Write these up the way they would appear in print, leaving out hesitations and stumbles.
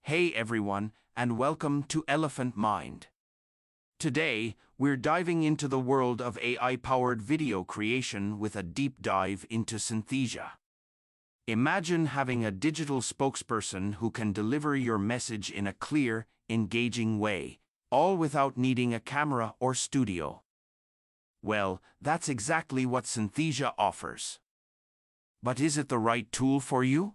Hey everyone, and welcome to Elephant Mind. Today, we're diving into the world of AI-powered video creation with a deep dive into Synthesia. Imagine having a digital spokesperson who can deliver your message in a clear, engaging way, all without needing a camera or studio. Well, that's exactly what Synthesia offers. But is it the right tool for you?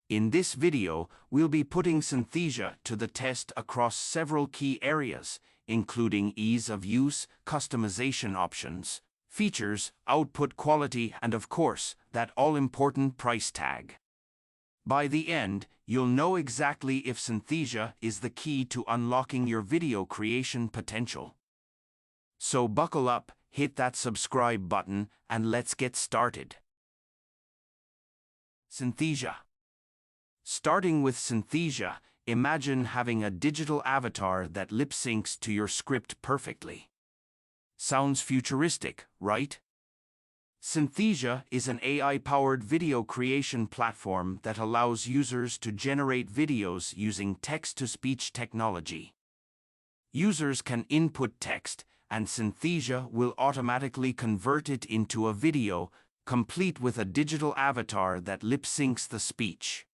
In this video, we'll be putting Synthesia to the test across several key areas, including ease of use, customization options, features, output quality, and of course, that all-important price tag. By the end, you'll know exactly if Synthesia is the key to unlocking your video creation potential. So buckle up, hit that subscribe button, and let's get started. Synthesia. Starting with Synthesia, imagine having a digital avatar that lip-syncs to your script perfectly. Sounds futuristic, right? Synthesia is an AI-powered video creation platform that allows users to generate videos using text-to-speech technology. Users can input text, and Synthesia will automatically convert it into a video, complete with a digital avatar that lip-syncs the speech.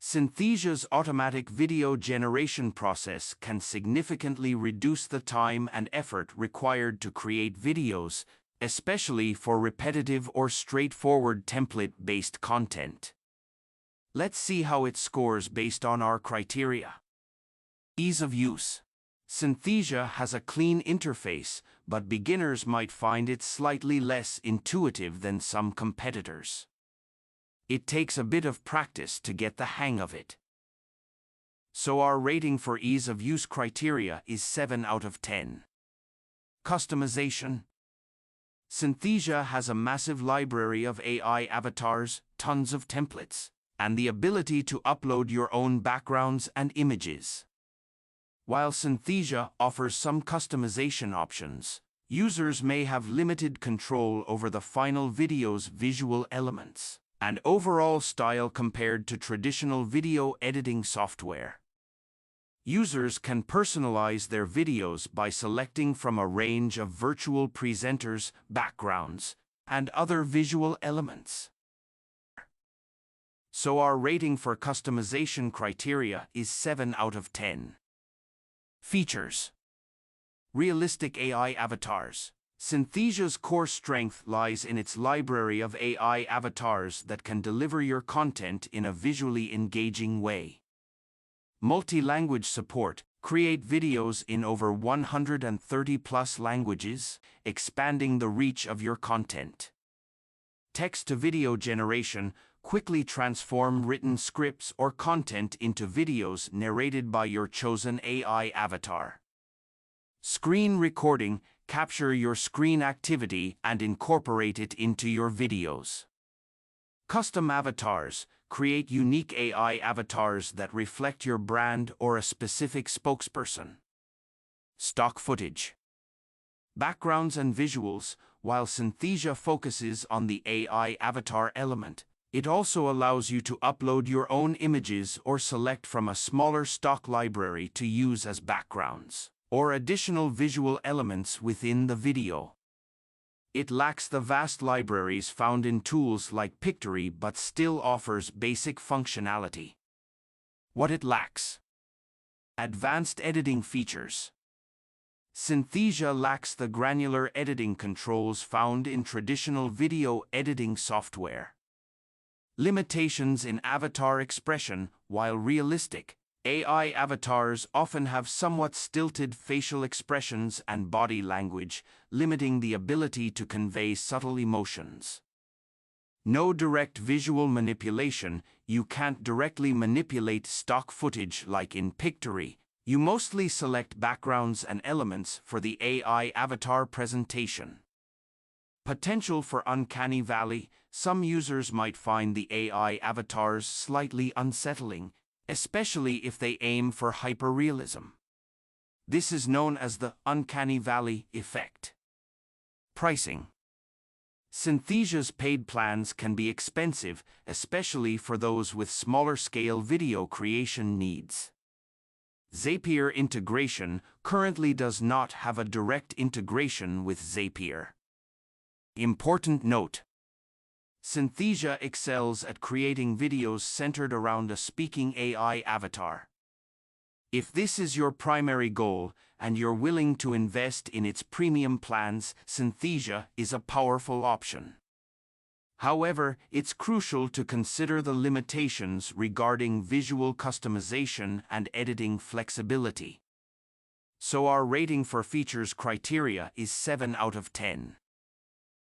Synthesia's automatic video generation process can significantly reduce the time and effort required to create videos, especially for repetitive or straightforward template-based content. Let's see how it scores based on our criteria. Ease of use. Synthesia has a clean interface, but beginners might find it slightly less intuitive than some competitors. It takes a bit of practice to get the hang of it. So our rating for ease of use criteria is 7 out of 10. Customization. Synthesia has a massive library of AI avatars, tons of templates, and the ability to upload your own backgrounds and images. While Synthesia offers some customization options, users may have limited control over the final video's visual elements and overall style compared to traditional video editing software. Users can personalize their videos by selecting from a range of virtual presenters, backgrounds, and other visual elements. So our rating for customization criteria is 7 out of 10. Features. Realistic AI avatars. Synthesia's core strength lies in its library of AI avatars that can deliver your content in a visually engaging way. Multi-language support. Create videos in over 130+ languages, expanding the reach of your content. Text-to-video generation. Quickly transform written scripts or content into videos narrated by your chosen AI avatar. Screen recording. Capture your screen activity and incorporate it into your videos. Custom avatars. Create unique AI avatars that reflect your brand or a specific spokesperson. Stock footage. Backgrounds and visuals. While Synthesia focuses on the AI avatar element, it also allows you to upload your own images or select from a smaller stock library to use as backgrounds or additional visual elements within the video. It lacks the vast libraries found in tools like Pictory but still offers basic functionality. What it lacks. Advanced editing features. Synthesia lacks the granular editing controls found in traditional video editing software. Limitations in avatar expression. While realistic, AI avatars often have somewhat stilted facial expressions and body language, limiting the ability to convey subtle emotions. No direct visual manipulation. You can't directly manipulate stock footage like in Pictory. You mostly select backgrounds and elements for the AI avatar presentation. Potential for uncanny valley. Some users might find the AI avatars slightly unsettling, especially if they aim for hyperrealism. This is known as the uncanny valley effect. Pricing. Synthesia's paid plans can be expensive, especially for those with smaller-scale video creation needs. Zapier integration currently does not have a direct integration with Zapier. Important note: Synthesia excels at creating videos centered around a speaking AI avatar. If this is your primary goal and you're willing to invest in its premium plans, Synthesia is a powerful option. However, it's crucial to consider the limitations regarding visual customization and editing flexibility. So our rating for features criteria is 7 out of 10.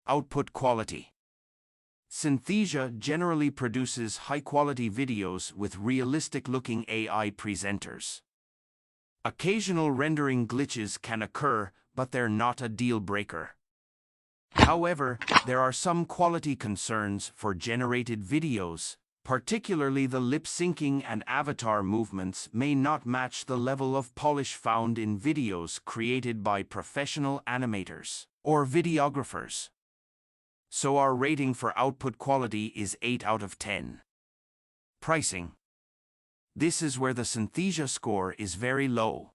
Output quality. Synthesia generally produces high-quality videos with realistic-looking AI presenters. Occasional rendering glitches can occur, but they're not a deal-breaker. However, there are some quality concerns for generated videos, particularly the lip-syncing and avatar movements may not match the level of polish found in videos created by professional animators or videographers. So our rating for output quality is 8 out of 10. Pricing. This is where the Synthesia score is very low.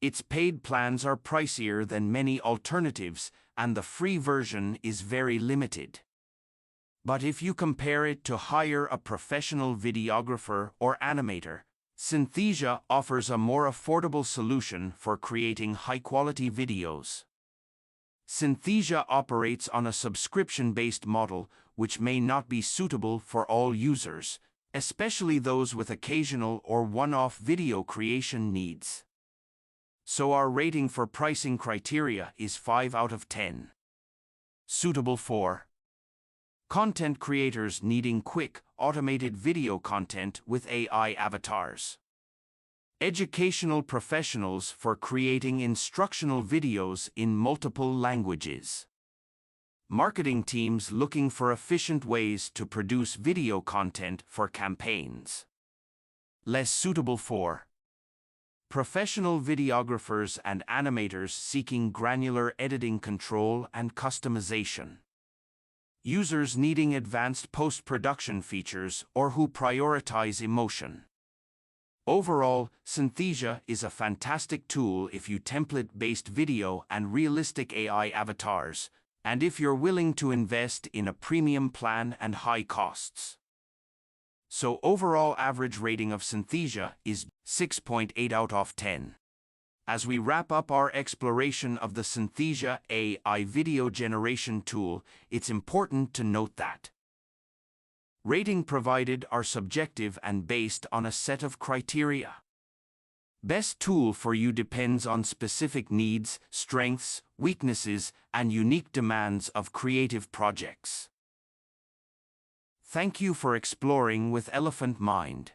Its paid plans are pricier than many alternatives, and the free version is very limited. But if you compare it to hire a professional videographer or animator, Synthesia offers a more affordable solution for creating high-quality videos. Synthesia operates on a subscription-based model, which may not be suitable for all users, especially those with occasional or one-off video creation needs. So our rating for pricing criteria is 5 out of 10. Suitable for content creators needing quick, automated video content with AI avatars. Educational professionals for creating instructional videos in multiple languages. Marketing teams looking for efficient ways to produce video content for campaigns. Less suitable for professional videographers and animators seeking granular editing control and customization. Users needing advanced post-production features or who prioritize emotion. Overall, Synthesia is a fantastic tool if you template-based video and realistic AI avatars, and if you're willing to invest in a premium plan and high costs. So overall average rating of Synthesia is 6.8 out of 10. As we wrap up our exploration of the Synthesia AI video generation tool, it's important to note that rating provided are subjective and based on a set of criteria. Best tool for you depends on specific needs, strengths, weaknesses, and unique demands of creative projects. Thank you for exploring with Elephant Mind.